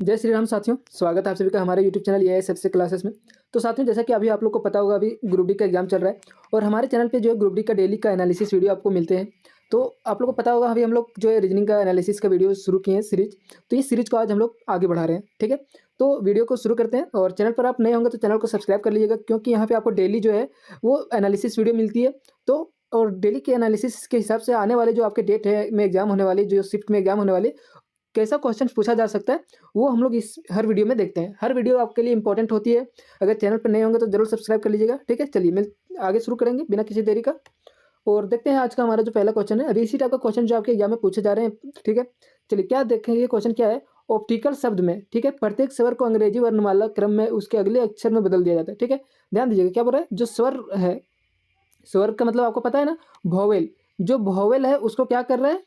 जय श्री राम साथियों, स्वागत है आप सभी का हमारे यूट्यूब चैनल ये सबसे क्लासेस में। तो साथियों, जैसा कि अभी आप लोग को पता होगा, अभी ग्रुप डी का एग्जाम चल रहा है और हमारे चैनल पे जो है ग्रुप डी का डेली का एनालिसिस वीडियो आपको मिलते हैं। तो आप लोग को पता होगा, अभी हम लोग जो है रीजनिंग का एनालिसिस का वीडियो शुरू किए हैं सीरीज। तो इस सीरीज को आज हम लोग आगे बढ़ा रहे हैं, ठीक है। तो वीडियो को शुरू करते हैं और चैनल पर आप नए होंगे तो चैनल को सब्सक्राइब कर लीजिएगा, क्योंकि यहाँ पे आपको डेली जो है वो एनालिसिस वीडियो मिलती है। तो और डेली के एनालिसिस के हिसाब से आने वाले जो आपके डेट है में एग्जाम होने वाली, जो शिफ्ट में एग्जाम होने वाले, कैसा क्वेश्चन पूछा जा सकता है, वो हम लोग इस हर वीडियो में देखते हैं। हर वीडियो आपके लिए इंपॉर्टेंट होती है। अगर चैनल पर नए होंगे तो जरूर सब्सक्राइब कर लीजिएगा, ठीक है। चलिए मैं आगे शुरू करेंगे बिना किसी देरी का और देखते हैं आज का हमारा जो पहला क्वेश्चन है। अभी इसी टाइप का क्वेश्चन जो आपके एग्जाम में पूछे जा रहे हैं, ठीक है। चलिए क्या देखेंगे, क्वेश्चन क्या है। ऑप्टिकल शब्द में, ठीक है, प्रत्येक स्वर को अंग्रेजी वर्णमाला क्रम में उसके अगले अक्षर में बदल दिया जाता है, ठीक है। ध्यान दीजिएगा क्या बोल रहा है। जो स्वर है, स्वर का मतलब आपको पता है ना, वोवेल। जो वोवेल है उसको क्या कर रहा है,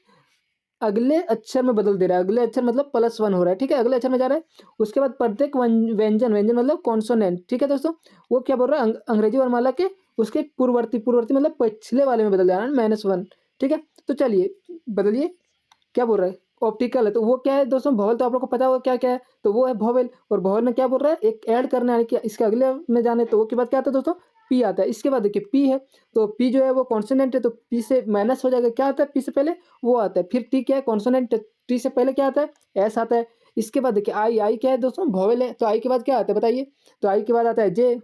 अगले अक्षर में बदल दे रहा है। अगले अक्षर मतलब +1 हो रहा है, ठीक है, अगले अक्षर में जा रहा है। उसके बाद प्रत्येक व्यंजन, व्यंजन मतलब कॉन्सोनेंट, ठीक है दोस्तों। वो क्या बोल रहा है, अंग्रेजी वर्णमाला के उसके पूर्ववर्ती, पूर्ववर्ती मतलब पिछले वाले में बदल जा रहा है, -1, ठीक है। तो चलिए बदलिए, क्या बोल रहा है, ऑप्टिकल है तो वो क्या है दोस्तों, वोवेल। तो आप लोग को पता होगा क्या क्या है, तो वो है वोवेल। और वोवेल में क्या बोल रहा है, एक ऐड करना है, यानी कि इसके अगले में जाने, तो वो के बाद क्या आता है दोस्तों, पी आता है। इसके बाद देखिए पी है, तो पी जो है वो कॉन्सोनेंट है, तो पी से माइनस हो जाएगा, क्या आता है पी से पहले वो आता है। फिर टी क्या है, कॉन्सोनेंट, टी से पहले क्या आता है, एस आता है। इसके बाद देखिए आई, आई क्या है दोस्तों, वोवेल है, तो आई के बाद क्या आता है बताइए, तो आई के बाद आता है जे।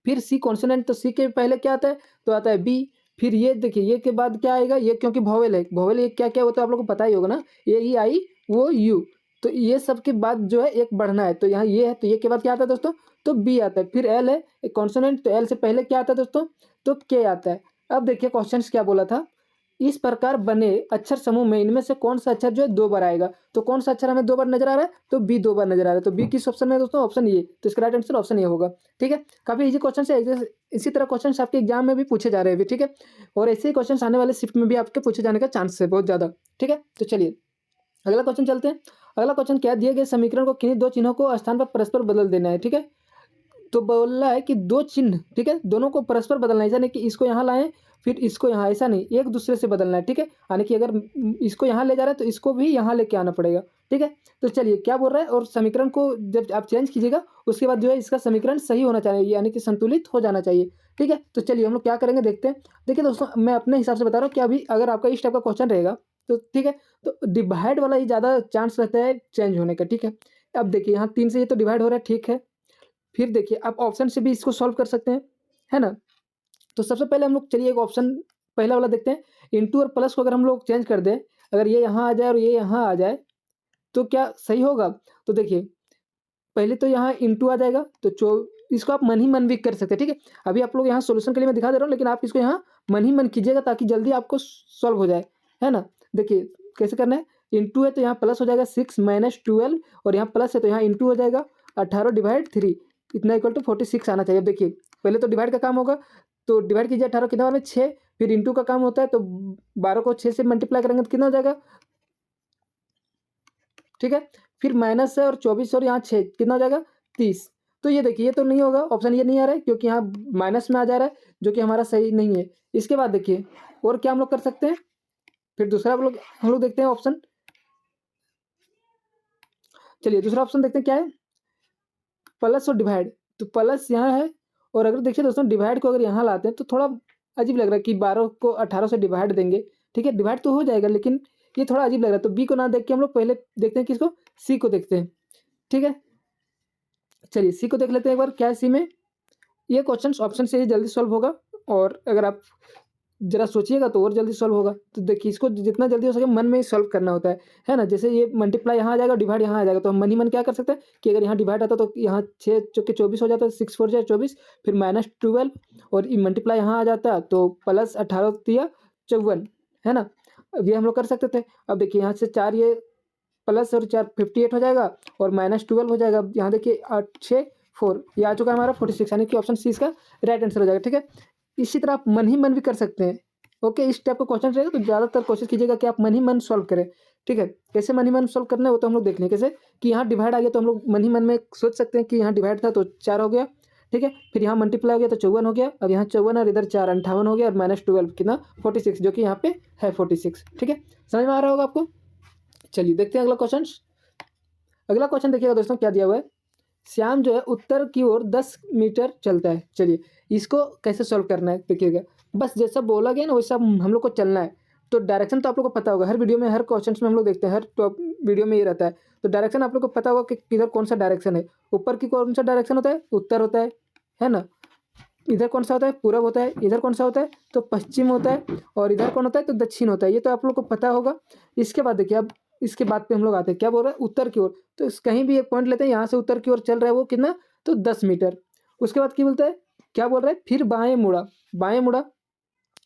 फिर सी कॉन्सोनेंट, तो सी के पहले क्या आता है, तो आता है बी। फिर ये देखिए ये के बाद क्या आएगा, ये क्योंकि वोवेल है, वोवेल ये क्या क्या होता है आप लोग को पता ही होगा ना, ये ई आई वो यू। तो ये सब के बाद जो है एक बढ़ना है, तो यहाँ ये है, तो ये के बाद क्या आता है दोस्तों, तो बी आता है। फिर एल है एक कॉन्सोनेंट, तो एल से पहले क्या आता है दोस्तों, तो के आता है। अब देखिए क्वेश्चन क्या बोला था, इस प्रकार बने अक्षर समूह में इनमें से कौन सा अक्षर जो है 2 बार आएगा। तो कौन सा अक्षर हमें 2 बार नजर आ रहा है, तो बी 2 बार नजर आ रहा है। तो बी किस ऑप्शन में है दोस्तों, ऑप्शन ए। तो इसका राइट आंसर ऑप्शन ए होगा, ठीक है। काफी इजी क्वेश्चन है। इसी तरह क्वेश्चन आपके एग्जाम में भी पूछे जा रहे हैं अभी, ठीक है। और ऐसे ही क्वेश्चन आने वाले शिफ्ट में भी आपके पूछे जाने का चांस है बहुत ज्यादा, ठीक है। तो चलिए अगला क्वेश्चन चलते हैं। अगला क्वेश्चन क्या है, दिए गए समीकरण को किन्हीं 2 चिन्हों को स्थान पर परस्पर बदल देना है, ठीक है। तो बोल रहा है कि 2 चिन्ह, ठीक है, दोनों को परस्पर बदलना है। ऐसा नहीं कि इसको यहाँ लाएं फिर इसको यहाँ, ऐसा नहीं, एक दूसरे से बदलना है, ठीक है। यानी कि अगर इसको यहाँ ले जा रहे हैं तो इसको भी यहाँ लेके आना पड़ेगा, ठीक है। तो चलिए क्या बोल रहा है, और समीकरण को जब आप चेंज कीजिएगा उसके बाद जो है इसका समीकरण सही होना चाहिए, यानी कि संतुलित हो जाना चाहिए, ठीक है। तो चलिए हम लोग क्या करेंगे देखते हैं। देखिए दोस्तों, मैं अपने हिसाब से बता रहा हूँ कि अभी अगर आपका इस टाइप का क्वेश्चन रहेगा तो ठीक है, तो डिवाइड वाला ही ज़्यादा चांस रहता है चेंज होने का, ठीक है। अब देखिए यहाँ 3 से ये तो डिवाइड हो रहा है, ठीक है। फिर देखिए आप ऑप्शन से भी इसको सॉल्व कर सकते हैं, है ना। तो सबसे पहले हम लोग चलिए एक ऑप्शन पहला वाला देखते हैं। इंटू और प्लस को अगर हम लोग चेंज कर दें, अगर ये यहाँ आ जाए और ये यहाँ आ जाए तो क्या सही होगा। तो देखिए पहले तो यहाँ इंटू आ जाएगा, तो इसको आप मन ही मन भी कर सकते हैं, ठीक है। अभी आप लोग यहाँ सोल्यूशन के लिए मैं दिखा दे रहा हूँ, लेकिन आप इसको यहाँ मन ही मन कीजिएगा ताकि जल्दी आपको सॉल्व हो जाए, है ना। देखिए कैसे करना है, इंटू है तो यहाँ प्लस हो जाएगा 6 - 12, और यहाँ प्लस है तो यहाँ इंटू हो जाएगा 18/3, इतना इक्वल टू 46 आना चाहिए। अब देखिए पहले तो डिवाइड का काम होगा, तो डिवाइड कीजिए 18 कितना बार में 6। फिर इंटू का काम होता है, तो 12 को 6 से मल्टीप्लाई करेंगे तो कितना हो जाएगा, ठीक है। फिर माइनस है और 24 और यहाँ 6 कितना हो जाएगा, 30। तो ये देखिए ये तो नहीं होगा, ऑप्शन ये नहीं आ रहा है क्योंकि यहाँ माइनस में आ जा रहा है, जो कि हमारा सही नहीं है। इसके बाद देखिए और क्या हम लोग कर सकते हैं, फिर दूसरा हम लोग देखते हैं ऑप्शन। चलिए दूसरा ऑप्शन देखते हैं क्या है, प्लस और डिवाइड। तो प्लस यहाँ है, और अगर देखिए दोस्तों डिवाइड को अगर यहाँ लाते हैं तो थोड़ा अजीब लग रहा है कि 12 को 18 से डिवाइड देंगे, ठीक है। डिवाइड तो हो जाएगा लेकिन ये थोड़ा अजीब लग रहा है। तो बी को ना देख के हम लोग पहले देखते हैं किसको, सी को देखते हैं, ठीक है। चलिए सी को देख लेते हैं एक बार, क्या है सी में। ये क्वेश्चन ऑप्शन से ही जल्दी सॉल्व होगा, और अगर आप जरा सोचिएगा तो और जल्दी सॉल्व होगा। तो देखिए इसको जितना जल्दी हो सके मन में ही सॉल्व करना होता है ना। जैसे ये मल्टीप्लाई यहाँ आ जाएगा, डिवाइड यहाँ आ जाएगा, तो हम मन ही मन क्या कर सकते हैं कि अगर यहाँ डिवाइड आता तो यहाँ 6 चौके 24 हो जाता है, 6 4 24, फिर -12, और मल्टीप्लाई यहाँ आ जाता तो प्लस 18 तिया 54, है ना। अब ये हम लोग कर सकते थे। अब देखिए यहाँ से 4 ये प्लस और 4 58 हो जाएगा, और -12 हो जाएगा। अब यहाँ देखिए 8 6 4, ये आ चुका है हमारा 46, यानी कि ऑप्शन सी इसका राइट आंसर हो जाएगा, ठीक है। इसी तरह आप मन ही मन भी कर सकते हैं, ओके। इस टाइप का क्वेश्चन रहेगा तो ज़्यादातर कोशिश कीजिएगा कि आप मन ही मन सॉल्व करें, ठीक है। कैसे मन ही मन सॉल्व करना है वो तो हम लोग देख लें। कैसे कि यहाँ डिवाइड आ गया तो हम लोग मन ही मन में सोच सकते हैं कि यहाँ डिवाइड था तो 4 हो गया, ठीक है। फिर यहाँ मल्टीप्लाई हो गया तो 54 हो गया। अब यहाँ 54 और इधर 4 58 हो गया, और -12 कितना 46, जो कि यहाँ पे है 46, ठीक है। समझ में आ रहा होगा आपको। चलिए देखते हैं अगला क्वेश्चन। अगला क्वेश्चन देखिएगा दोस्तों क्या दिया हुआ है। श्याम जो है उत्तर की ओर 10 मीटर चलता है। चलिए इसको कैसे सॉल्व करना है देखिएगा। बस जैसा बोला गया ना वैसा हम लोग को चलना है। तो डायरेक्शन तो आप लोग को पता होगा, हर वीडियो में हर क्वेश्चन में हम लोग देखते हैं, हर टॉप वीडियो में ये रहता है। तो डायरेक्शन आप लोग को पता होगा कि किधर कौन सा डायरेक्शन है। ऊपर की कौन सा डायरेक्शन होता है, उत्तर होता है ना। इधर कौन सा होता है, पूरब होता है। इधर कौन सा होता है, तो पश्चिम होता है। और इधर कौन होता है, तो दक्षिण होता है। ये तो आप लोग को पता होगा। इसके बाद देखिए, अब इसके बाद पे हम लोग आते हैं, क्या बोल रहे हैं, उत्तर की ओर। तो कहीं भी एक पॉइंट लेते हैं, यहाँ से उत्तर की ओर चल रहा है वो कितना, तो 10 मीटर। उसके बाद क्या बोलता है, क्या बोल रहा है, फिर बाएं मुड़ा। बाएं मुड़ा,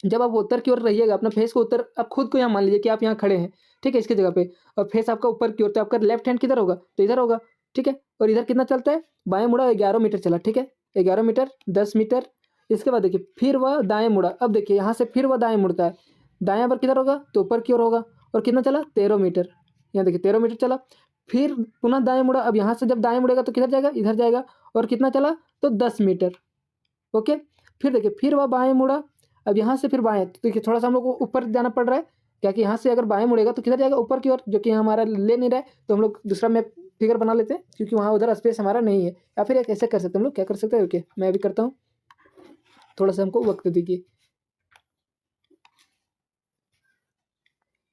जब आप उत्तर की ओर रहिएगा, अपना फेस को उत्तर, आप खुद को यहाँ मान लीजिए कि आप यहाँ खड़े हैं, ठीक है, इसकी जगह पे, और फेस आपका ऊपर की ओर, तो आपका लेफ्ट हैंड किधर होगा, तो इधर होगा, ठीक है। और इधर कितना चलता है, बाएं मुड़ा 11 मीटर चला, ठीक है, 11 मीटर, 10 मीटर। इसके बाद देखिए फिर वह दाएं मुड़ा। अब देखिए यहाँ से फिर वह दाएं मुड़ता है, दाएं पर किधर होगा, तो ऊपर की ओर होगा। और कितना चला, 13 मीटर। यहाँ देखिए 13 मीटर चला। फिर पुनः दाएं मुड़ा। अब यहाँ से जब दाएं मुड़ेगा तो किधर जाएगा, इधर जाएगा। और कितना चला, तो 10 मीटर। ओके। फिर देखिए फिर वह बाएं मुड़ा। अब यहाँ से फिर बाएं, तो देखिए थोड़ा सा हम लोग को ऊपर जाना पड़ रहा है, क्या कि यहाँ से अगर बाएं मुड़ेगा तो किधर जाएगा, ऊपर की ओर, जो कि हमारा ले नहीं रहा है। तो हम लोग दूसरा मैप फिगर बना लेते हैं, क्योंकि वहाँ उधर स्पेस हमारा नहीं है। या फिर एक ऐसे कर सकते हैं हम लोग, क्या कर सकते हैं, ओके मैं भी करता हूँ, थोड़ा सा हमको वक्त दीजिए,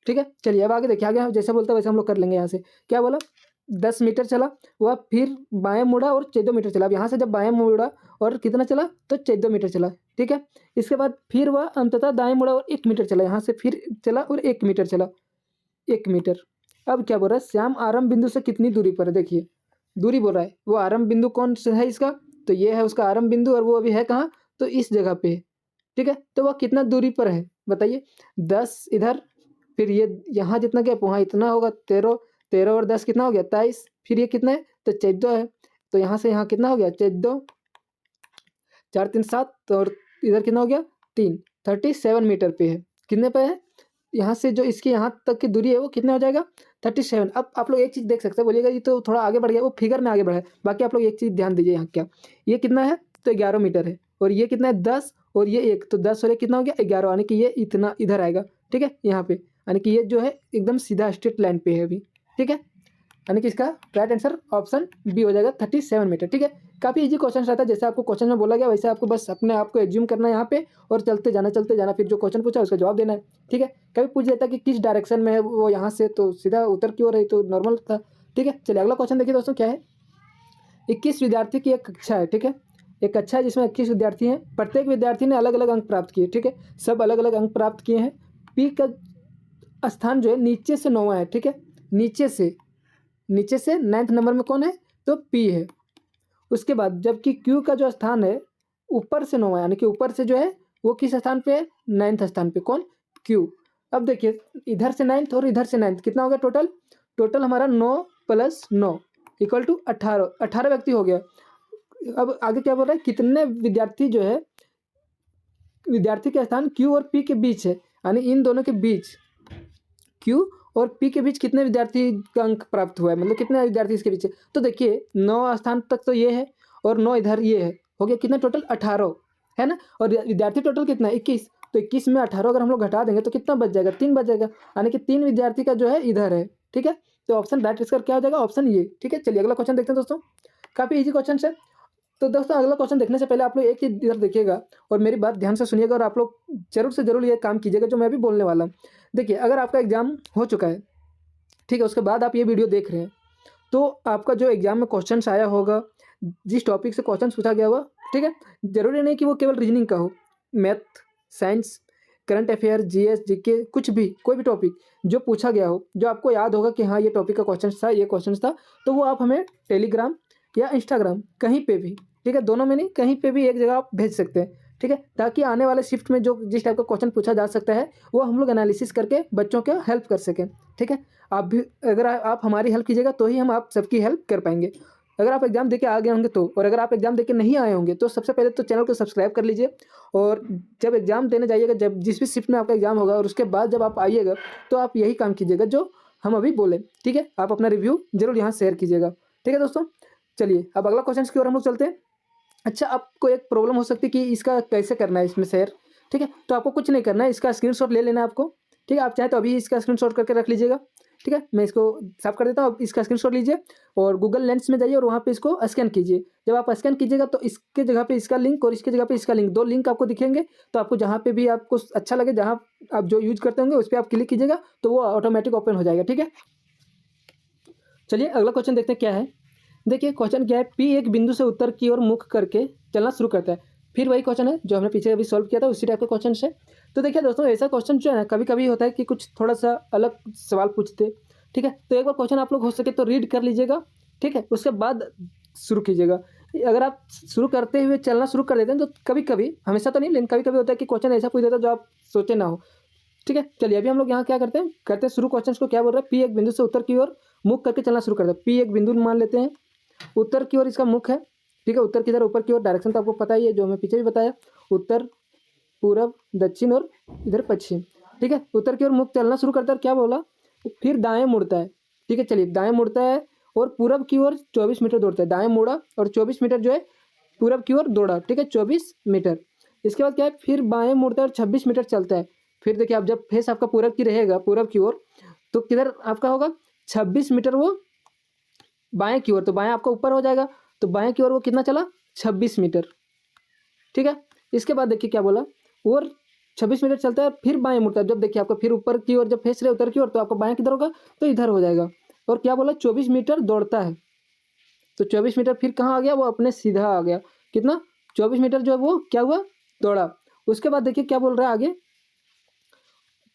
ठीक है। चलिए अब आगे देखिए, आगे जैसे बोलता है वैसे हम लोग कर लेंगे। यहाँ से क्या बोला, 10 मीटर चला वह, फिर बाएं मुड़ा और 14 मीटर चला। अब यहाँ से जब बाएं मुड़ा और कितना चला, तो 14 मीटर चला, ठीक है। इसके बाद फिर वह अंततः दाएं मुड़ा और 1 मीटर चला। यहाँ से फिर चला और 1 मीटर चला, 1 मीटर। अब क्या बोल रहा है, श्याम आरंभ बिंदु से कितनी दूरी पर है। देखिए दूरी बोल रहा है, वो आरंभ बिंदु कौन सा है इसका, तो ये है उसका आरंभ बिंदु, और वो अभी है कहाँ, तो इस जगह पे है, ठीक है। तो वह कितना दूरी पर है बताइए, 10 इधर, फिर ये यहाँ जितना गया वहाँ इतना होगा, 13, 13 और 10 कितना हो गया, 23। फिर ये कितना है, तो 14 है। तो यहाँ से यहाँ कितना हो गया, 14, 4 3 7, और इधर कितना हो गया, 3, 37 मीटर पे है। कितने पे है, यहाँ से जो इसकी यहाँ तक की दूरी है वो कितना हो जाएगा, 37। अब आप लोग एक चीज़ देख सकते हैं, बोलिएगा ये तो थोड़ा आगे बढ़ गया, वो फिगर में आगे बढ़ा है। बाकी आप लोग एक चीज़ ध्यान दीजिए, यहाँ क्या, ये कितना है, तो 11 मीटर है। और ये कितना है, 10, और ये 1, तो 10 और 1 कितना हो गया, 11, यानी कि ये इतना इधर आएगा, ठीक है, यहाँ पे। यानी कि ये जो है एकदम सीधा स्ट्रेट लाइन पे है अभी, ठीक है। यानी कि इसका राइट आंसर ऑप्शन बी हो जाएगा, 37 मीटर, ठीक है। काफ़ी इजी क्वेश्चन रहता है, जैसे आपको क्वेश्चन में बोला गया वैसे आपको बस अपने आप को एज्यूम करना है यहाँ पे, और चलते जाना, फिर जो क्वेश्चन पूछा उसका जवाब देना है, ठीक है। कभी पूछ देता कि किस डायरेक्शन में है वो, यहाँ से तो सीधा उत्तर की ओर है, तो नॉर्मल था, ठीक है। चलिए अगला क्वेश्चन देखिए दोस्तों, क्या है, 21 विद्यार्थी की एक कक्षा है, ठीक है। एक कक्षा है जिसमें 21 विद्यार्थी हैं, प्रत्येक विद्यार्थी ने अलग अलग अंक प्राप्त किए, ठीक है, सब अलग अलग अंक प्राप्त किए हैं। पी का स्थान जो है नीचे से 9वां है, ठीक है, नीचे से 9th नंबर में कौन है, तो पी है। उसके बाद जबकि क्यू का जो स्थान है ऊपर से 9वां, यानी कि ऊपर से जो है वो किस स्थान पे है, 9th स्थान पे, कौन, क्यू। अब देखिए इधर से 9th और इधर से 9th कितना हो गया, टोटल हमारा 9 + 9 = 18, 18 व्यक्ति हो गया। अब आगे क्या बोल रहा है, कितने विद्यार्थी जो है, विद्यार्थी का स्थान क्यू और पी के बीच है, यानी इन दोनों के बीच, क्यू और पी के बीच कितने विद्यार्थी का अंक प्राप्त हुआ है, मतलब कितने विद्यार्थी इसके पीछे। तो देखिए 9 स्थान तक तो ये है, और 9 इधर ये है, हो गया कितना, टोटल 18 है ना। और विद्यार्थी टोटल कितना है, 21। तो 21 में 18 अगर हम लोग घटा देंगे तो कितना बच जाएगा, 3 बच जाएगा, यानी कि 3 विद्यार्थी का जो है इधर है, ठीक है। तो ऑप्शन राइट इसका क्या हो जाएगा, ऑप्शन ये, ठीक है। चलिए अगला क्वेश्चन देखते हैं दोस्तों, काफ़ी ईजी क्वेश्चन है। तो दोस्तों अगला क्वेश्चन देखने से पहले आप लोग एक चीज़ इधर देखिएगा, और मेरी बात ध्यान से सुनिएगा, और आप लोग जरूर से जरूर ये काम कीजिएगा जो मैं भी बोलने वाला हूँ। देखिए अगर आपका एग्जाम हो चुका है, ठीक है, उसके बाद आप ये वीडियो देख रहे हैं, तो आपका जो एग्जाम में क्वेश्चन आया होगा, जिस टॉपिक से क्वेश्चन पूछा गया होगा, ठीक है, जरूरी नहीं कि वो केवल रीजनिंग का हो, math, science, current affair, GS, GK, कुछ भी, कोई भी टॉपिक जो पूछा गया हो, जो आपको याद होगा कि हाँ ये टॉपिक का क्वेश्चन था, ये क्वेश्चन था, तो वो आप हमें टेलीग्राम या इंस्टाग्राम कहीं पे भी, ठीक है, दोनों में नहीं, कहीं पे भी एक जगह आप भेज सकते हैं, ठीक है, ताकि आने वाले शिफ्ट में जो जिस टाइप का क्वेश्चन पूछा जा सकता है वो हम लोग एनालिसिस करके बच्चों को हेल्प कर सकें, ठीक है। आप भी अगर आप हमारी हेल्प कीजिएगा तो ही हम आप सबकी हेल्प कर पाएंगे। अगर आप एग्जाम देके आ गए होंगे तो, और अगर आप एग्जाम देके नहीं आए होंगे तो सबसे पहले तो चैनल को सब्सक्राइब कर लीजिए, और जब एग्जाम देने जाइएगा, जब जिस भी शिफ्ट में आपका एग्जाम होगा, और उसके बाद जब आप आइएगा तो आप यही काम कीजिएगा जो हम अभी बोले, ठीक है। आप अपना रिव्यू जरूर यहाँ शेयर कीजिएगा, ठीक है दोस्तों। चलिए अब अगला क्वेश्चन की ओर हम लोग चलते हैं। अच्छा, आपको एक प्रॉब्लम हो सकती है कि इसका कैसे करना है इसमें शेयर, ठीक है। तो आपको कुछ नहीं करना है, इसका स्क्रीनशॉट ले लेना है आपको, ठीक है। आप चाहे तो अभी इसका स्क्रीनशॉट करके रख लीजिएगा, ठीक है, मैं इसको साफ कर देता हूँ। अब इसका स्क्रीनशॉट लीजिए और गूगल लेंस में जाइए और वहाँ पे इसको स्कैन कीजिए। जब आप स्कैन कीजिएगा तो इसके जगह पे इसका लिंक और इसके जगह पे इसका लिंक, 2 लिंक आपको दिखेंगे। तो आपको जहाँ पे भी आपको अच्छा लगे, जहाँ आप जो यूज़ करते होंगे उस पर आप क्लिक कीजिएगा तो वो ऑटोमेटिक ओपन हो जाएगा। ठीक है, चलिए अगला क्वेश्चन देखते हैं क्या है। देखिए क्वेश्चन क्या है, पी एक बिंदु से उत्तर की ओर मुख करके चलना शुरू करता है। फिर वही क्वेश्चन है जो हमने पीछे अभी सॉल्व किया था, उसी टाइप का क्वेश्चन है। तो देखिए दोस्तों, ऐसा क्वेश्चन जो है ना कभी कभी होता है कि कुछ थोड़ा सा अलग सवाल पूछते। ठीक है, तो एक बार क्वेश्चन आप लोग हो सके तो रीड कर लीजिएगा। ठीक है, उसके बाद शुरू कीजिएगा। अगर आप शुरू करते हुए चलना शुरू कर देते हैं तो कभी कभी, हमेशा तो नहीं लेकिन कभी कभी होता है कि क्वेश्चन ऐसा पूछ देता है जो आप सोचे ना हो। ठीक है, चलिए अभी हम लोग यहाँ क्या करते हैं शुरू। क्वेश्चन को क्या बोल रहे हैं, पी एक बिंदु से उत्तर की ओर मुख करके चलना शुरू करते हैं। पी एक बिंदु मान लेते हैं, उत्तर की ओर इसका मुख है। ठीक है, उत्तर की तरफ ऊपर की ओर, डायरेक्शन तो आपको पता ही है जो मैं पीछे भी बताया, उत्तर, पूरब, दक्षिण और इधर पश्चिम। ठीक है, उत्तर की ओर मुख चलना शुरू करता है। क्या बोला, फिर दाएं मुड़ता है। ठीक है, चलिए दाएं मुड़ता है और पूरब की ओर 24 मीटर दौड़ता है। दाएं मुड़ा और 24 मीटर जो है पूरब की ओर दौड़ा। ठीक है, 24 मीटर। इसके बाद क्या है, फिर बाएं मुड़ता है और 26 मीटर चलता है। फिर देखिए, आप जब फेस आपका पूरब की रहेगा, पूरब की ओर, तो किधर आपका होगा 26 मीटर वो बाएं की ओर, तो बाएं आपका ऊपर हो जाएगा। तो बाएं की ओर वो कितना चला, 26 मीटर। ठीक है, इसके बाद देखिए क्या बोला, और 26 मीटर चलता है फिर बाएं मुड़ता है। जब देखिए आपका फिर ऊपर की ओर जब फेस रहे उत्तर की ओर, तो आपका बाएं किधर होगा, तो इधर हो जाएगा। और क्या बोला, 24 मीटर दौड़ता है। तो 24 मीटर फिर कहाँ आ गया, वो अपने सीधा आ गया। कितना, 24 मीटर जो है वो क्या हुआ, दौड़ा। उसके बाद देखिए क्या बोल रहा है आगे,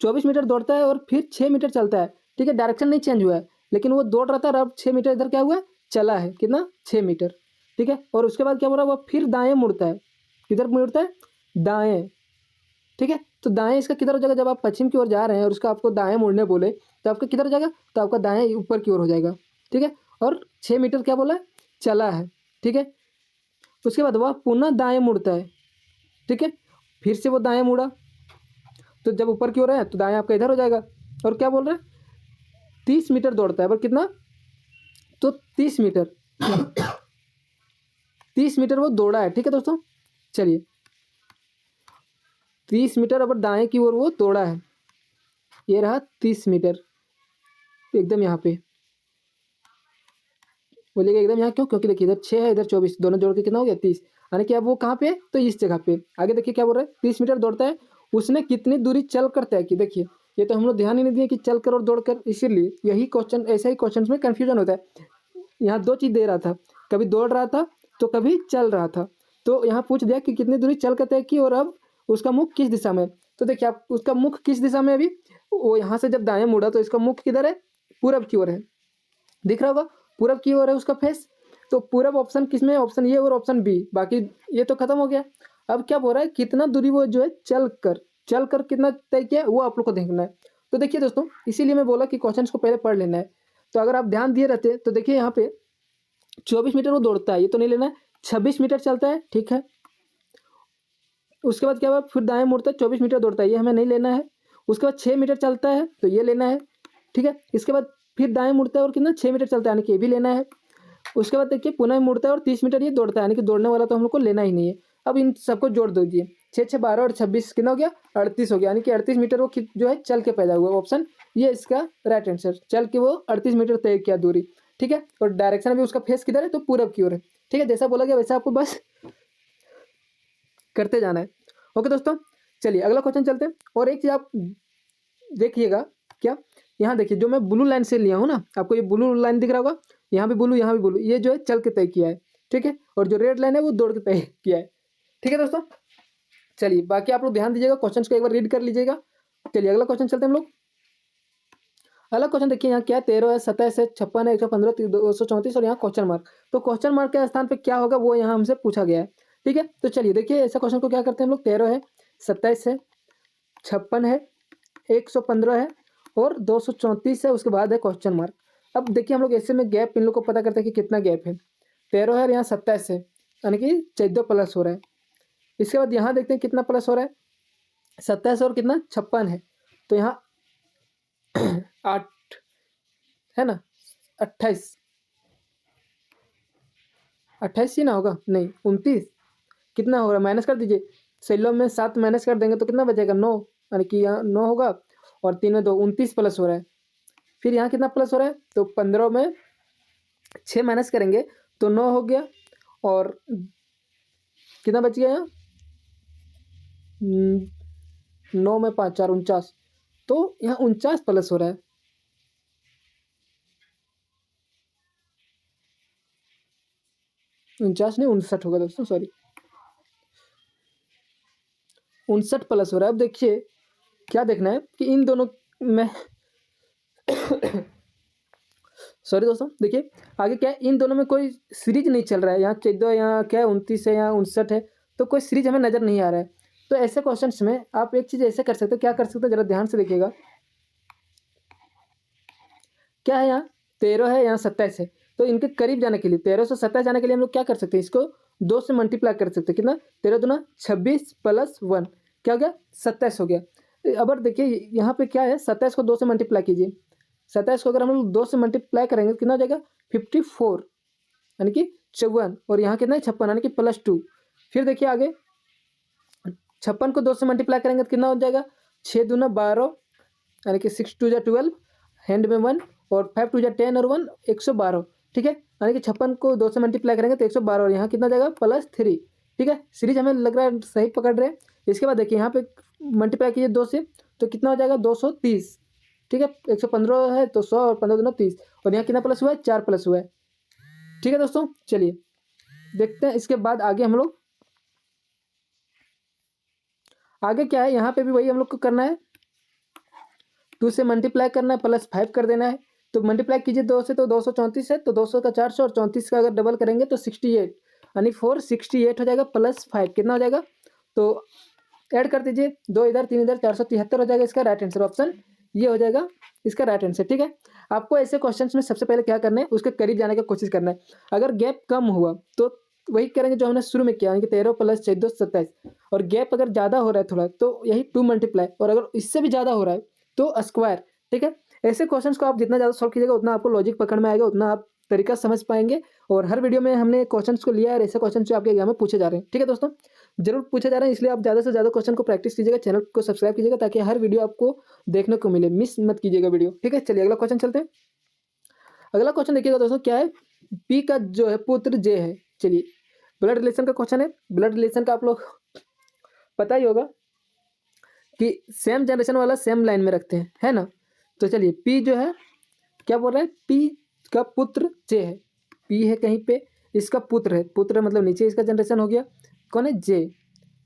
24 मीटर दौड़ता है और फिर 6 मीटर चलता है। ठीक है, डायरेक्शन नहीं चेंज हुआ है, लेकिन वो दौड़ रहा था और अब 6 मीटर इधर क्या हुआ, चला है। कितना, 6 मीटर। ठीक है, और उसके बाद क्या बोल रहा है, वो फिर दाएं मुड़ता है। किधर मुड़ता है, दाएं। ठीक है, तो दाएं इसका किधर हो जाएगा, जब आप पश्चिम की ओर जा रहे हैं और उसका आपको दाएं मुड़ने बोले तो आपका किधर हो जाएगा, तो आपका दाएं ऊपर की ओर हो जाएगा। ठीक है, और 6 मीटर क्या बोला है, चला है। ठीक है, उसके बाद वह पुनः दाएं मुड़ता है। ठीक है, फिर से वो दाएं मुड़ा, तो जब ऊपर की ओर है तो दाएं आपका इधर हो जाएगा। और क्या बोल रहा है, 30 मीटर दौड़ता है, पर कितना, तो 30 मीटर 30 मीटर वो दौड़ा है। ठीक है दोस्तों, चलिए 30 मीटर अब दाएं की ओर वो दौड़ा है। ये रहा 30 मीटर एकदम यहाँ पे, बोलिएगा एकदम यहाँ क्यों, क्योंकि देखिए इधर 6 है, इधर 24, दोनों जोड़ के कितना हो गया 30। यानी कि अब वो कहाँ पे है, तो इस जगह पे। आगे देखिए क्या बोल रहा है, 30 मीटर दौड़ता है, उसने कितनी दूरी चल कर तय की। देखिए ये तो हम लोग ध्यान ही नहीं दिए कि चल कर और दौड़ कर, इसीलिए यही क्वेश्चन, ऐसे ही क्वेश्चन में कन्फ्यूजन होता है। यहाँ 2 चीज़ दे रहा था, कभी दौड़ रहा था तो कभी चल रहा था। तो यहाँ पूछ दिया कि कितनी दूरी चल कर तय की और अब उसका मुख किस दिशा में है। तो देखिए आप, उसका मुख किस दिशा में है अभी, वो यहाँ से जब दाएं मुड़ा तो इसका मुख किधर है, पूरब की ओर है। दिख रहा होगा, पूरब की ओर है उसका फेस। तो पूरब ऑप्शन किस में है, ऑप्शन ए और ऑप्शन बी। बाकी ये तो खत्म हो गया। अब क्या बोल रहा है, कितना दूरी वो जो है चल कर कितना तय किया, वो आप लोग को देखना है। तो देखिए दोस्तों, इसीलिए मैं बोला कि क्वेश्चन को पहले पढ़ लेना है। तो अगर आप ध्यान दिए रहते तो देखिए यहाँ पे 24 मीटर वो दौड़ता है, ये तो नहीं लेना है। 26 मीटर चलता है, ठीक है। उसके बाद क्या हुआ, फिर दाएं मुड़ता है, 24 मीटर दौड़ता है, ये हमें नहीं लेना है। उसके बाद 6 मीटर चलता है, तो ये लेना है। ठीक है, इसके बाद फिर दाएं मुड़ता है और कितना, 6 मीटर चलता है, यानी कि ये भी लेना है। उसके बाद देखिए पुनः मुड़ता है और 30 मीटर ये दौड़ता है, यानी कि दौड़ने वाला तो हम लोग को लेना ही नहीं है। अब इन सबको जोड़ दीजिए, 6 6 12 और 26 कितना हो गया, 38 हो गया। यानी कि 38 मीटर वो जो है चल के पैदा हुआ। ऑप्शन ये इसका राइट आंसर, चल के वो 38 मीटर तय किया दूरी। ठीक है, और डायरेक्शन भी उसका फेस किधर है, तो पूरब की ओर है। ठीक है, जैसा बोला गया वैसा आपको बस करते जाना है। ओके दोस्तों, चलिए अगला क्वेश्चन चलते हैं। और एक चीज़ आप देखिएगा, क्या, यहाँ देखिए जो मैं ब्लू लाइन से लिया हूँ ना, आपको ये ब्लू लाइन दिख रहा होगा, यहाँ भी ब्लू, यहाँ भी ब्लू, ये जो है चल के तय किया है। ठीक है, और जो रेड लाइन है वो दौड़ के तय किया है। ठीक है दोस्तों, चलिए बाकी आप लोग ध्यान दीजिएगा, क्वेश्चन को एक बार रीड कर लीजिएगा। चलिए अगला क्वेश्चन चलते हैं हम लोग। अगला क्वेश्चन देखिए यहाँ क्या है, 13 है, 27 है, 56 है, 115, 234 और यहाँ क्वेश्चन मार्क। तो क्वेश्चन मार्क के स्थान पे क्या होगा वो यहाँ हमसे पूछा गया है। ठीक है, तो चलिए देखिए ऐसा क्वेश्चन को क्या करते हैं हम लोग, 13 है, 27 है, 56 है, 115 है और 234 है, उसके बाद है क्वेश्चन मार्क। अब देखिए हम लोग ऐसे में गैप, इन लोग को पता करते हैं कि कितना गैप है। 13 है और यहाँ 27 है, यानी कि 14 प्लस हो रहा है। इसके बाद यहाँ देखते हैं कितना प्लस हो रहा है, 27 और कितना 56 है, तो यहाँ 8 है ना, 28 ही ना होगा, नहीं 29 कितना हो रहा है, माइनस कर दीजिए। सेलों में 7 माइनस कर देंगे तो कितना बचेगा, 9, यानी कि यहाँ 9 होगा और 3 में 2, 29 प्लस हो रहा है। फिर यहाँ कितना प्लस हो रहा है, तो 15 में 6 माइनस करेंगे तो 9 हो गया, और कितना बच गया यहाँ, 9 में 5 4 49, तो यहाँ 49 प्लस हो रहा है। 49 नहीं 59 होगा दोस्तों, सॉरी 59 प्लस हो रहा है। अब देखिए क्या देखना है कि इन दोनों में सॉरी दोस्तों, देखिए आगे क्या है, इन दोनों में कोई सीरीज नहीं चल रहा है। यहाँ 14, यहाँ क्या है 29 है, यहाँ 59 है, तो कोई सीरीज हमें नज़र नहीं आ रहा है। तो ऐसे क्वेश्चंस में आप एक चीज़ ऐसे कर सकते हो, क्या कर सकते हो जरा ध्यान से देखिएगा। क्या है यहाँ 13 है, यहाँ 27 है, तो इनके करीब जाने के लिए 13 से 27 जाने के लिए हम लोग क्या कर सकते हैं, इसको 2 से मल्टीप्लाई कर सकते हैं। कितना, 13 दूना 26 प्लस 1 क्या हो गया, 27 हो गया। अब देखिए यहाँ पे क्या है, 27 को 2 से मल्टीप्लाई कीजिए। 27 को अगर हम लोग 2 से मल्टीप्लाई करेंगे तो कितना हो जाएगा, 54 यानी कि 54, और यहाँ कितना है 56 यानी कि +2। फिर देखिए आगे 56 को 2 से मल्टीप्लाई करेंगे तो कितना हो जाएगा, 6 दूना 12 यानी कि 6 2 12, हैंड में 1, और 5 2 10 और 1 112, ठीक है। यानी कि 56 को 2 से मल्टीप्लाई करेंगे तो 112, और यहाँ कितना जाएगा +3, ठीक है। सीरीज हमें लग रहा है सही पकड़ रहे हैं। इसके बाद देखिए यहाँ पे मल्टीप्लाई कीजिए 2 से तो कितना हो जाएगा 230, ठीक है। 115 है तो 100 और 15 दूना 30, और यहाँ कितना प्लस हुआ है, 4 प्लस हुआ है, ठीक है दोस्तों। चलिए देखते हैं इसके बाद आगे हम लोग, आगे क्या है, यहाँ पे भी वही हम लोग को करना है, 2 से मल्टीप्लाई करना है +5 कर देना है। तो मल्टीप्लाई कीजिए 2 से तो 234 है, तो 200 का 400 और 34 का अगर डबल करेंगे तो 68 यानी 468 हो जाएगा +5 कितना हो जाएगा, तो ऐड कर दीजिए 2 इधर 3 इधर 473 हो जाएगा। इसका राइट आंसर ऑप्शन ये हो जाएगा इसका राइट आंसर, ठीक है। आपको ऐसे क्वेश्चंस में सबसे पहले क्या करना है, उसके करीब जाने की कोशिश करना है। अगर गैप कम हुआ तो वही करेंगे जो हमने शुरू में किया, यानी कि 13 + 14 27, और गैप अगर ज़्यादा हो रहा है थोड़ा तो यही 2 मल्टीप्लाई, और अगर इससे भी ज़्यादा हो रहा है तो स्क्वायर, ठीक है। ऐसे क्वेश्चंस को आप जितना ज़्यादा सॉल्व कीजिएगा उतना आपको लॉजिक पकड़ में आएगा, उतना आप तरीका समझ पाएंगे। और हर वीडियो में हमने क्वेश्चंस को लिया है, और ऐसे क्वेश्चन जो आपके एग्जाम में पूछे जा रहे हैं, ठीक है दोस्तों, जरूर पूछे जा रहे हैं, इसलिए आप ज़्यादा से ज़्यादा क्वेश्चन को प्रैक्टिस कीजिएगा, चैनल को सब्सक्राइब कीजिएगा ताकि हर वीडियो आपको देखने को मिले, मिस मत कीजिएगा वीडियो, ठीक है। चलिए अगला क्वेश्चन चलते हैं। अगला क्वेश्चन देखिएगा दोस्तों, क्या है, पी का जो है पुत्र जे है। चलिए ब्लड रिलेशन का क्वेश्चन है। ब्लड रिलेशन का आप लोग पता ही होगा कि सेम जनरेशन वाला सेम लाइन में रखते हैं, है ना। तो चलिए पी जो है क्या बोल रहा है, पी का पुत्र जे है, पी है कहीं पे, इसका पुत्र है, पुत्र मतलब नीचे इसका जनरेशन हो गया, कौन है, जे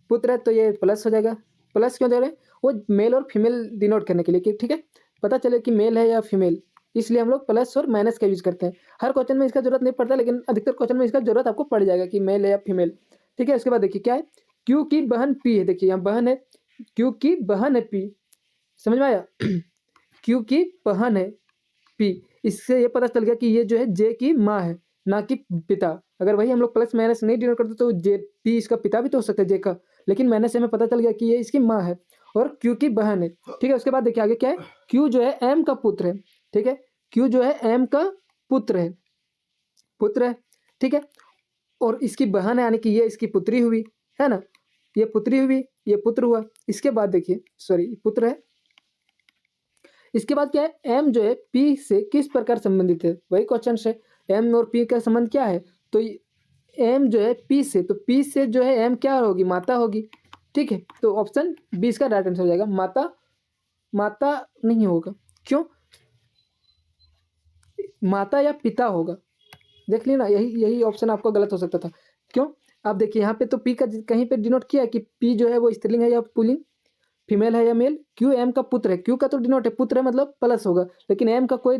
पुत्र है, तो ये प्लस हो जाएगा। प्लस क्यों दे रहे हैं, वो मेल और फीमेल डिनोट करने के लिए, कि ठीक है पता चले कि मेल है या फीमेल, इसलिए हम लोग प्लस और माइनस का यूज करते हैं। हर क्वेश्चन में इसका जरूरत नहीं पड़ता, लेकिन अधिकतर क्वेश्चन में इसका जरूरत आपको पड़ जाएगा कि मेल है या फीमेल, ठीक है। उसके बाद देखिए क्या है, क्यू की बहन पी है, देखिए यहाँ बहन है, क्यू की बहन है पी, समझ में आया क्यू की बहन है पी, इससे ये पता चल गया कि ये जो है जे की माँ है, ना कि पिता। अगर वही हम लोग प्लस माइनस नहीं डिनोट करते तो जे पी इसका पिता भी तो हो सकता है जे का, लेकिन मैंने से हमें पता चल गया कि ये इसकी माँ है और क्यू की बहन है, ठीक है। उसके बाद देखिए आगे क्या है, क्यू जो है एम का पुत्र है, ठीक है, क्यू जो है एम का पुत्र है, ठीक है, और इसकी बहन है यानी कि ये इसकी पुत्री हुई, है ना, ये पुत्री हुई, ये पुत्र हुआ। इसके बाद देखिए सॉरी पुत्र है। इसके बाद क्या है, एम जो है पी से किस प्रकार संबंधित है, वही क्वेश्चन है, एम और पी का संबंध क्या है, तो एम जो है पी से, तो पी से जो है एम क्या होगी, माता होगी, ठीक है। तो ऑप्शन 20 का राइट आंसर हो जाएगा, माता, माता नहीं होगा, क्यों, माता या पिता होगा, देख ली ना, यही ऑप्शन आपको गलत हो सकता था, क्यों। आप देखिए यहाँ पे तो पी का कहीं पे डिनोट किया है कि पी जो है वो स्त्रीलिंग है या पुल्लिंग, फीमेल है या मेल, क्यू एम का पुत्र है, क्यू का तो डिनोट है, पुत्र है मतलब प्लस होगा, लेकिन एम का कोई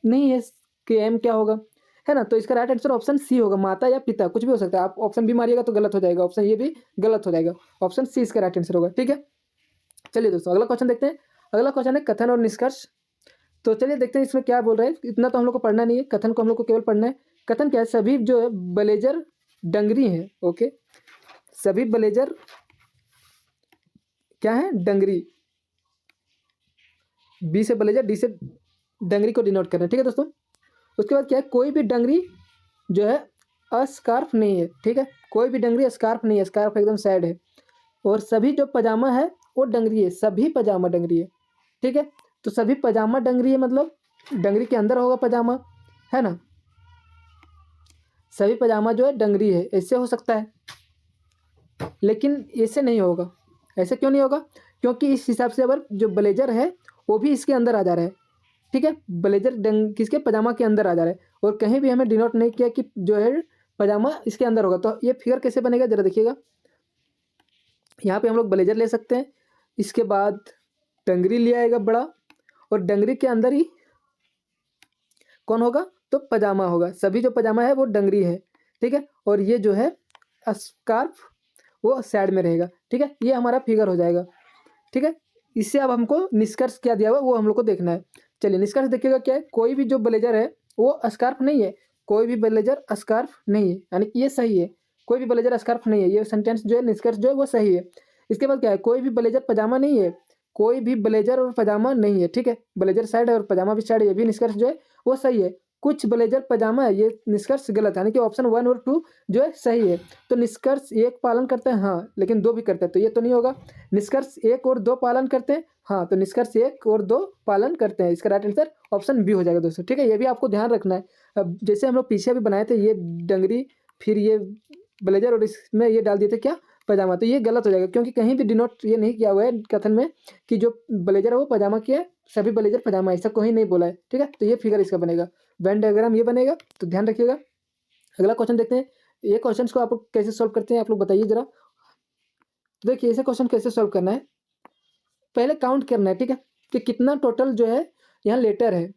नहीं है कि एम क्या होगा, है ना। तो इसका राइट आंसर ऑप्शन सी होगा, माता या पिता, कुछ भी हो सकता है। आप ऑप्शन बी मारिएगा तो गलत हो जाएगा, ऑप्शन ये भी गलत हो जाएगा, ऑप्शन सी इसका राइट आंसर होगा, ठीक है। चलिए दोस्तों अगला क्वेश्चन देखते हैं। अगला क्वेश्चन है कथन और निष्कर्ष। तो चलिए देखते हैं इसमें क्या बोल रहा है, इतना तो हम लोग को पढ़ना नहीं है, कथन को हम लोग को केवल पढ़ना है। कथन क्या है, सभी जो है ब्लेजर डंगरी हैं, ओके, सभी ब्लेजर क्या है, डंगरी, बी से ब्लेजर, डी से डंगरी को डिनोट करना है, ठीक है दोस्तों। उसके बाद क्या है, कोई भी डंगरी जो है अस्कार्फ नहीं है, ठीक है, कोई भी डंगरी स्कार्फ नहीं है, स्कार्फ एकदम सैड है, और सभी जो पजामा है वो डंगरी है, सभी पजामा डंगरी है, ठीक है। तो सभी पजामा डंगरी है मतलब डंगरी के अंदर होगा पजामा, है ना। सभी पजामा जो है डंगरी है, ऐसे हो सकता है, लेकिन ऐसे नहीं होगा। ऐसे क्यों नहीं होगा? क्योंकि इस हिसाब से अगर जो ब्लेजर है वो भी इसके अंदर आ जा रहा है, ठीक है। ब्लेजर किसके, पजामा के अंदर आ जा रहा है, और कहीं भी हमें डिनोट नहीं किया कि जो है पजामा इसके अंदर होगा। तो ये फिगर कैसे बनेगा जरा देखिएगा। यहाँ पे हम लोग ब्लेजर ले सकते हैं, इसके बाद डंगरी ले आएगा बड़ा, और डंगरी के अंदर ही कौन होगा, तो पजामा होगा। सभी जो पजामा है वो डंगरी है, ठीक है। और ये जो है स्कार्फ वो साइड में रहेगा, ठीक है। ये हमारा फिगर हो जाएगा, ठीक है। इससे अब हमको निष्कर्ष क्या दिया हुआ वो हम लोग को देखना है। चलिए निष्कर्ष देखिएगा क्या है। कोई भी जो ब्लेजर है वो स्कार्फ नहीं है, कोई भी ब्लेजर स्कार्फ नहीं है, यानी कि ये सही है। कोई भी ब्लेजर स्कार्फ नहीं है, ये सेंटेंस जो है निष्कर्ष जो है वो सही है। इसके बाद क्या है, कोई भी ब्लेजर पजामा नहीं है, कोई भी ब्लेजर और पजामा नहीं है, ठीक है। ब्लेजर साइड है और पजामा भी साइड है, ये भी निष्कर्ष जो है वो सही है। कुछ ब्लेजर पजामा है, ये निष्कर्ष गलत है, यानी कि ऑप्शन 1 और 2 जो है सही है। तो निष्कर्ष 1 पालन करते हैं, हाँ, लेकिन 2 भी करते हैं, तो ये तो नहीं होगा। निष्कर्ष 1 और 2 पालन करते हैं, हाँ, तो निष्कर्ष 1 और 2 पालन करते हैं। इसका राइट आंसर ऑप्शन बी हो जाएगा दोस्तों, ठीक है। ये भी आपको ध्यान रखना है। अब जैसे हम लोग पीछे भी बनाए थे, ये डंगरी, फिर ये ब्लेजर, और इसमें ये डाल दिए थे क्या, पजामा, तो ये गलत हो जाएगा, क्योंकि कहीं भी डिनोट ये नहीं किया हुआ है कथन में कि जो ब्लेजर है वो पजामा की है, सभी ब्लेजर पजामा, ऐसा कोई नहीं बोला है, ठीक है। तो ये फिगर इसका बनेगा, वेन डायग्राम ये बनेगा, तो ध्यान रखिएगा। अगला क्वेश्चन देखते हैं। ये क्वेश्चन को आप लोग कैसे सॉल्व करते हैं, आप लोग बताइए जरा। तो देखिए ऐसे क्वेश्चन कैसे सॉल्व करना है, पहले काउंट करना है, ठीक है, कि कितना टोटल जो है यहाँ लेटर है।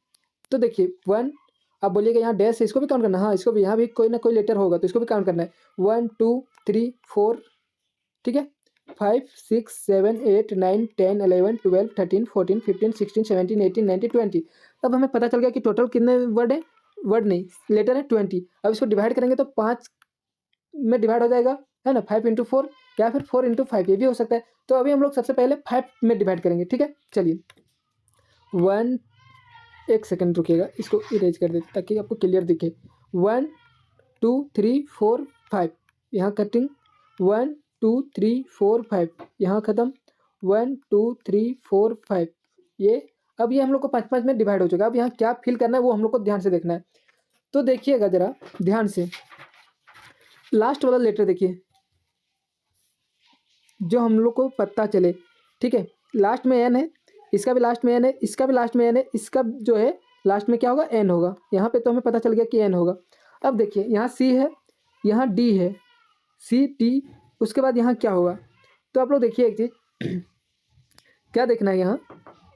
तो देखिए 1, आप बोलिएगा यहाँ डैश है, इसको भी काउंट करना है, हाँ, इसको भी, यहाँ भी कोई ना कोई लेटर होगा तो इसको भी काउंट करना है। 1 2 3 4, ठीक है, 5 6 7 8 9 10 11 12 13 14 15 16 17 18 19 20। अब हमें पता चल गया कि टोटल कितने वर्ड है, वर्ड नहीं लेटर है 20। अब इसको डिवाइड करेंगे तो 5 में डिवाइड हो जाएगा, है ना, 5 इंटू 4, या फिर 4 इंटू 5, ये भी हो सकता है। तो अभी हम लोग सबसे पहले 5 में डिवाइड करेंगे, ठीक है। चलिए 1, एक सेकंड रुकिएगा, इसको इरेज कर देते ताकि आपको क्लियर दिखे। 1 2 3 4 5, यहाँ कटिंग, 1 2 3 4 5, यहाँ ख़त्म, 1 2 3 4 5, ये अब ये हम लोग को 5 में डिवाइड हो चुका। अब यहाँ क्या फिल करना है वो हम लोग को ध्यान से देखना है। तो देखिएगा ज़रा ध्यान से, लास्ट वाला लेटर देखिए, जो हम लोग को पता चले, ठीक है। लास्ट में एन है, इसका भी लास्ट में एन है, इसका भी लास्ट में एन है, इसका जो है लास्ट में क्या होगा, एन होगा। यहाँ पे तो हमें पता चल गया कि एन होगा। अब देखिए यहाँ सी है, यहाँ डी है, सी टी, उसके बाद यहाँ क्या होगा। तो आप लोग देखिए एक चीज़ क्या देखना है,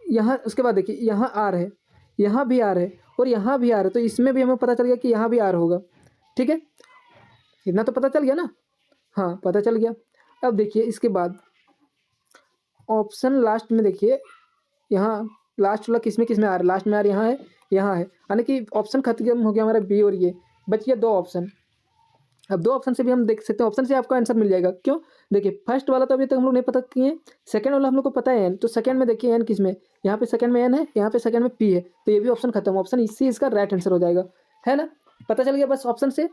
यहाँ उसके बाद देखिए यहाँ आर है, यहाँ भी आर है, और यहाँ भी आर है, तो इसमें भी हमें पता चल गया कि यहाँ भी आर होगा, ठीक है। इतना तो पता चल गया ना, हाँ पता चल गया। अब देखिए इसके बाद ऑप्शन लास्ट में देखिए, यहाँ लास्ट वाला किस में आ रहा है, लास्ट में आ रहा है, यहाँ है, यानी कि ऑप्शन खत्म हो गया हमारा बी, और ये बच गया 2 ऑप्शन। अब 2 ऑप्शन से भी हम देख सकते हैं, ऑप्शन से आपका आंसर मिल जाएगा। क्यों, देखिए फर्स्ट वाला तो अभी तक हम लोग नहीं पता किए, सेकंड वाला हम लोग को पता है एन, तो सेकंड में देखिए एन किस में, यहाँ पे सेकंड में एन है, यहाँ पे सेकंड में पी है, तो ये भी ऑप्शन खत्म, ऑप्शन इसी इसका राइट आंसर हो जाएगा, है ना। पता चल गया बस ऑप्शन से,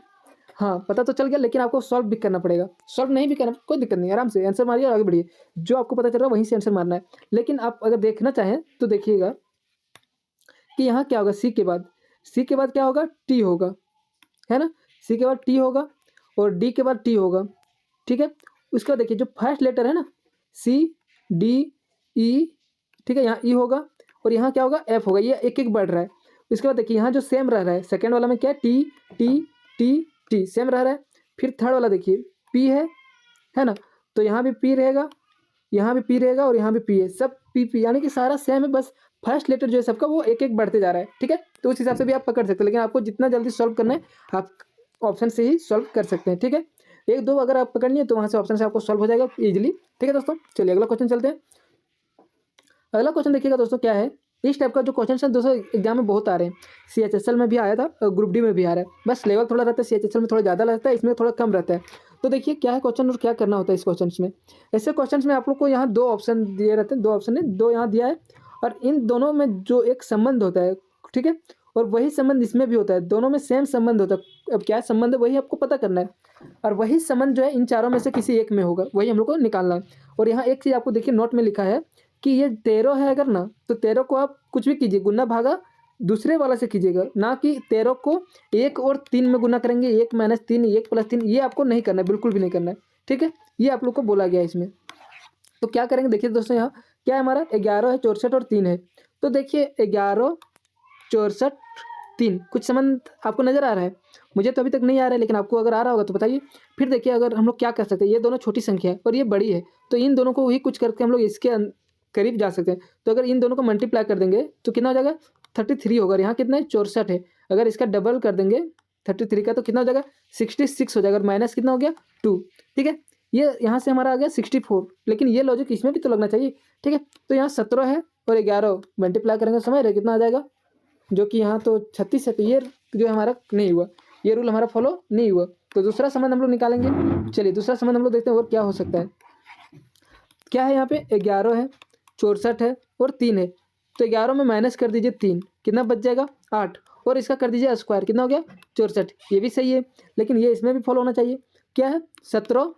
हाँ पता तो चल गया, लेकिन आपको सॉल्व भी करना पड़ेगा। सॉल्व नहीं भी करना कोई दिक्कत नहीं, आराम से आंसर मारिए और आगे बढ़िए, जो आपको पता चल रहा है वहीं से आंसर मारना है। लेकिन आप अगर देखना चाहें तो देखिएगा कि यहाँ क्या होगा, सी के बाद क्या होगा, टी होगा, है ना, सी के बाद टी होगा, और डी के बाद टी होगा, ठीक है। उसके बाद देखिए जो फर्स्ट लेटर है ना, सी डी ई, ठीक है, यहाँ ई होगा, और यहाँ क्या होगा, एफ होगा, ये एक एक बढ़ रहा है। उसके बाद देखिए यहाँ जो सेम रह रहा है, सेकेंड वाला में क्या है, T T T T same रह रहा है। फिर थर्ड वाला देखिए पी है ना, तो यहाँ भी पी रहेगा, यहाँ भी पी रहेगा, और यहाँ भी पी है, सब पी पी, यानी कि सारा सेम है, बस फर्स्ट लेटर जो है सबका वो एक एक बढ़ते जा रहा है, ठीक है। तो उस हिसाब से भी आप पकड़ सकते हैं, लेकिन आपको जितना जल्दी सॉल्व करना है आप ऑप्शन से ही सॉल्व कर सकते हैं, ठीक है। 1 2 अगर आप पकड़ लिए तो वहाँ से ऑप्शन से आपको सॉल्व हो जाएगा इजीली, ठीक है दोस्तों। चलिए अगला क्वेश्चन चलते हैं। अगला क्वेश्चन देखिएगा दोस्तों क्या है, इस टाइप का जो क्वेश्चन है दोस्तों एग्जाम में बहुत आ रहे हैं, CHSL में भी आया था और ग्रुप डी में भी आ रहा है, बस लेवल थोड़ा रहता है, CHSL में थोड़ा ज़्यादा रहता है, इसमें थोड़ा कम रहता है। तो देखिए क्या है क्वेश्चन और क्या करना होता है इस क्वेश्चन में। ऐसे क्वेश्चन में आप लोग को यहाँ 2 ऑप्शन दिए रहते हैं, 2 ऑप्शन है, 2 यहाँ दिया है, और इन दोनों में जो एक संबंध होता है, ठीक है, और वही संबंध इसमें भी होता है, दोनों में सेम संबंध होता है। अब क्या संबंध है वही आपको पता करना है, और वही संबंध जो है इन चारों में से किसी एक में होगा, वही हम लोग को निकालना है। और यहाँ एक चीज़ आपको देखिए नोट में लिखा है कि ये 13 है अगर ना, तो 13 को आप कुछ भी कीजिए, गुना भागा दूसरे वाला से कीजिएगा, ना कि 13 को 1 और 3 में गुना करेंगे, 1 - 3 1 + 3, ये आपको नहीं करना है, बिल्कुल भी नहीं करना है, ठीक है। ये आप लोग को बोला गया है इसमें। तो क्या करेंगे देखिए दोस्तों, यहाँ क्या है हमारा 11 है, 64 और 3 है। तो देखिए 11 64 3 कुछ संबंध आपको नज़र आ रहा है? मुझे तो अभी तक नहीं आ रहा है, लेकिन आपको अगर आ रहा होगा तो बताइए। फिर देखिए अगर हम लोग क्या कर सकते हैं, ये दोनों छोटी संख्या है और ये बड़ी है, तो इन दोनों को ही कुछ करके हम लोग इसके करीब जा सकते हैं। तो अगर इन दोनों को मल्टीप्लाई कर देंगे तो कितना हो जाएगा 33 होगा, और यहाँ कितना है 64 है। अगर इसका डबल कर देंगे 33 का तो कितना हो जाएगा 66 हो जाएगा, और माइनस कितना हो गया 2, ठीक है। ये यहाँ से हमारा आ गया 64, लेकिन ये लॉजिक इसमें भी तो लगना चाहिए, ठीक है। तो यहाँ 17 है और 11 मल्टीप्लाई करेंगे, समझ रहे कितना आ जाएगा, जो कि यहाँ तो 36 है। तो ये जो हमारा नहीं हुआ, ये रूल हमारा फॉलो नहीं हुआ। तो दूसरा संबंध हम लोग निकालेंगे। चलिए दूसरा संबंध हम लोग देखते हैं और क्या हो सकता है। क्या है यहाँ पे 11 है, 64 है और 3 है। तो 11 में माइनस कर दीजिए 3, कितना बच जाएगा 8, और इसका कर दीजिए स्क्वायर, कितना हो गया 64। ये भी सही है, लेकिन ये इसमें भी फॉलो होना चाहिए। क्या है 17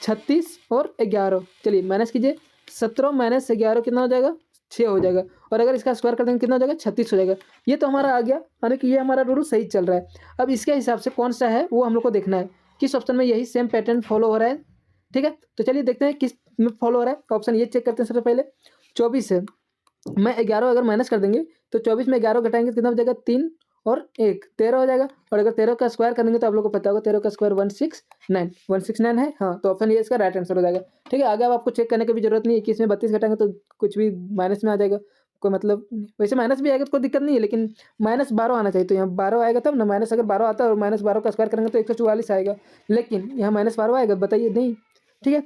36 और 11, चलिए माइनस कीजिए, 17 - 11 कितना हो जाएगा 6 हो जाएगा, और अगर इसका स्क्वायर कर देंगे कितना हो जाएगा 36 हो जाएगा। ये तो हमारा आ गया, यानी कि ये हमारा रूल सही चल रहा है। अब इसके हिसाब से कौन सा है वो हम लोग को देखना है, किस ऑप्शन में यही सेम पैटर्न फॉलो हो रहा है, ठीक है। तो चलिए देखते हैं किस में फॉलो हो रहा है। ऑप्शन ये चेक करते हैं सबसे पहले। 24 है, मैं 11 अगर माइनस कर देंगे तो 24 में 11 घटाएंगे तो कितना हो जाएगा 3 और 1 13 हो जाएगा, और अगर 13 का स्क्वायर करेंगे तो आप लोग को पता होगा 13 का स्क्वायर 169 है। हाँ, तो ऑप्शन ये इसका राइट आंसर हो जाएगा, ठीक है। आगे अब आपको चेक करने की भी जरूरत नहीं है कि इसमें 32 घटाएंगे तो कुछ भी माइनस में आ जाएगा, कोई मतलब नहीं। वैसे माइनस भी आएगा तो कोई दिक्कत नहीं है, लेकिन -12 आना चाहिए। तो यहाँ 12 आएगा तब ना, माइनस अगर 12 आता है और -12 का स्क्वायर करेंगे तो 144 आएगा, लेकिन यहाँ -12 आएगा, बताइए नहीं, ठीक है।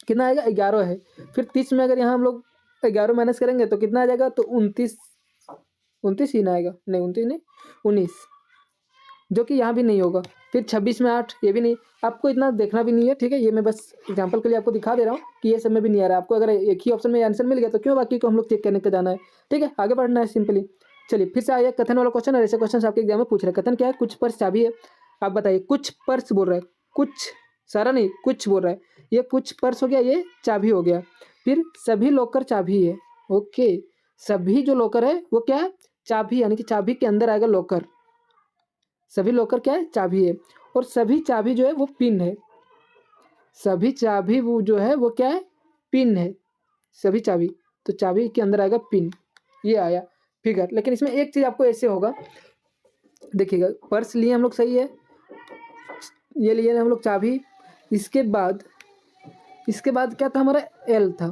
कितना आएगा 11 है। फिर 30 में अगर यहाँ हम लोग 11 माइनस करेंगे तो कितना आ जाएगा, तो 29 ही ना आएगा, नहीं 29 नहीं 19, जो कि यहाँ भी नहीं होगा। फिर 26 में 8, ये भी नहीं। आपको इतना देखना भी नहीं है, ठीक है। ये मैं बस एग्जांपल के लिए आपको दिखा दे रहा हूँ कि ये सब में भी नहीं आ रहा है। आपको अगर एक ही ऑप्शन में आंसर मिल गया तो क्यों बाकी को हम लोग चेक करने का जाना है, ठीक है। आगे बढ़ना है सिंपली। चलिए फिर से आइए कथन वाला क्वेश्चन, और ऐसे क्वेश्चन आपके एग्जाम में पूछ रहे हैं। कथन क्या है, कुछ पर्स चाबी है। आप बताइए, कुछ पर्स बोल रहा है, कुछ सारा नहीं, कुछ बोल रहा है। ये कुछ पर्स हो गया, ये चाबी हो गया। फिर सभी लॉकर चाबी है, ओके। सभी जो लॉकर है वो क्या है, चाबी, यानी कि चाबी के अंदर आएगा लॉकर। सभी लॉकर क्या है, चाबी है। और सभी चाबी जो है वो पिन है। सभी चाबी वो जो है वो क्या है, पिन है। सभी चाबी, तो चाबी के अंदर आएगा पिन, ये आया फिगर। लेकिन इसमें एक चीज़ आपको ऐसे होगा, देखिएगा, पर्स लिए हम लोग, सही है, ये लिए हम लोग चाबी। इसके बाद क्या था हमारा, एल था।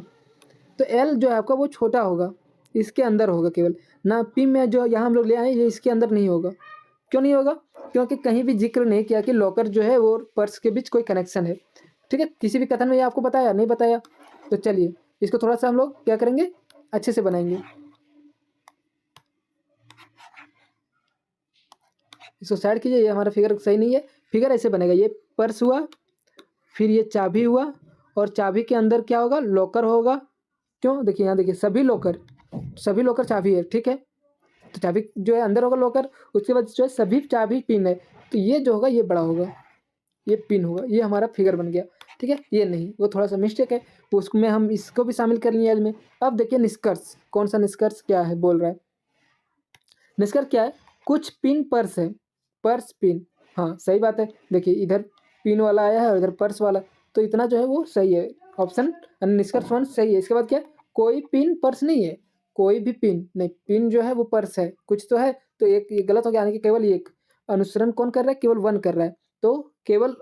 तो एल जो है आपका वो छोटा होगा, इसके अंदर होगा केवल ना। पी में जो यहाँ हम लोग ले आए ये इसके अंदर नहीं होगा। क्यों नहीं होगा, क्योंकि कहीं भी जिक्र नहीं किया कि लॉकर जो है वो पर्स के बीच कोई कनेक्शन है, ठीक है। किसी भी कथन में ये आपको बताया नहीं बताया। तो चलिए इसको थोड़ा सा हम लोग क्या करेंगे, अच्छे से बनाएंगे। इसको साइड कीजिए, ये हमारा फिगर सही नहीं है। फिगर ऐसे बनेगा, ये पर्स हुआ, फिर ये चाबी हुआ, और चाबी के अंदर क्या होगा, लॉकर होगा। क्यों, देखिए यहाँ देखिए, सभी लॉकर चाबी है, ठीक है। तो चाबी जो है अंदर होगा लॉकर, उसके बाद जो है सभी चाबी पिन है। तो ये जो होगा ये बड़ा होगा, ये पिन होगा, ये हमारा फिगर बन गया, ठीक है। ये नहीं, वो थोड़ा सा मिस्टेक है, उसमें हम इसको भी शामिल कर लिए में। अब देखिए निष्कर्ष, कौन सा निष्कर्ष क्या है बोल रहा है। निष्कर्ष क्या है, कुछ पिन पर्स है, पर्स पिन, हाँ सही बात है। देखिए इधर पिन वाला आया है और इधर पर्स वाला, तो इतना जो है वो सही है। ऑप्शन निष्कर्ष 1 सही है। इसके बाद क्या, कोई पिन पर्स नहीं है, कोई भी पिन नहीं, पिन जो है वो पर्स है, कुछ तो है। तो एक ये गलत हो गया, यानी कि केवल एक अनुसरण कौन कर रहा है, केवल 1 कर रहा है। तो केवल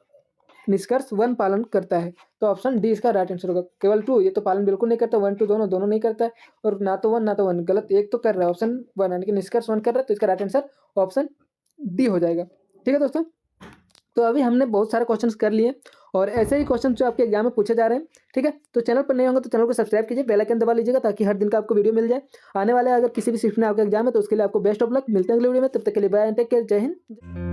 निष्कर्ष 1 पालन करता है, तो ऑप्शन डी इसका राइट आंसर होगा। केवल 2 ये तो पालन बिल्कुल नहीं करता, 1 2 दोनों नहीं करता है, और ना तो 1 ना तो 1, गलत एक तो कर रहा है, ऑप्शन 1 यानी कि निष्कर्ष 1 कर रहा है। तो इसका राइट आंसर ऑप्शन डी हो जाएगा, ठीक है दोस्तों। तो अभी हमने बहुत सारे क्वेश्चंस कर लिए, और ऐसे ही क्वेश्चन जो आपके एग्जाम में पूछे जा रहे हैं, ठीक है। तो चैनल पर नए होंगे तो चैनल को सब्सक्राइब कीजिए, बेल आइकन दबा लीजिएगा, ताकि हर दिन का आपको वीडियो मिल जाए। आने वाले अगर किसी भी शिफ्ट में आपका एग्जाम है तो उसके लिए आपको बेस्ट ऑफ लक। मिलते हैं अगले वीडियो में, तब तक के लिए बाय एंड टेक केयर, जय हिंद।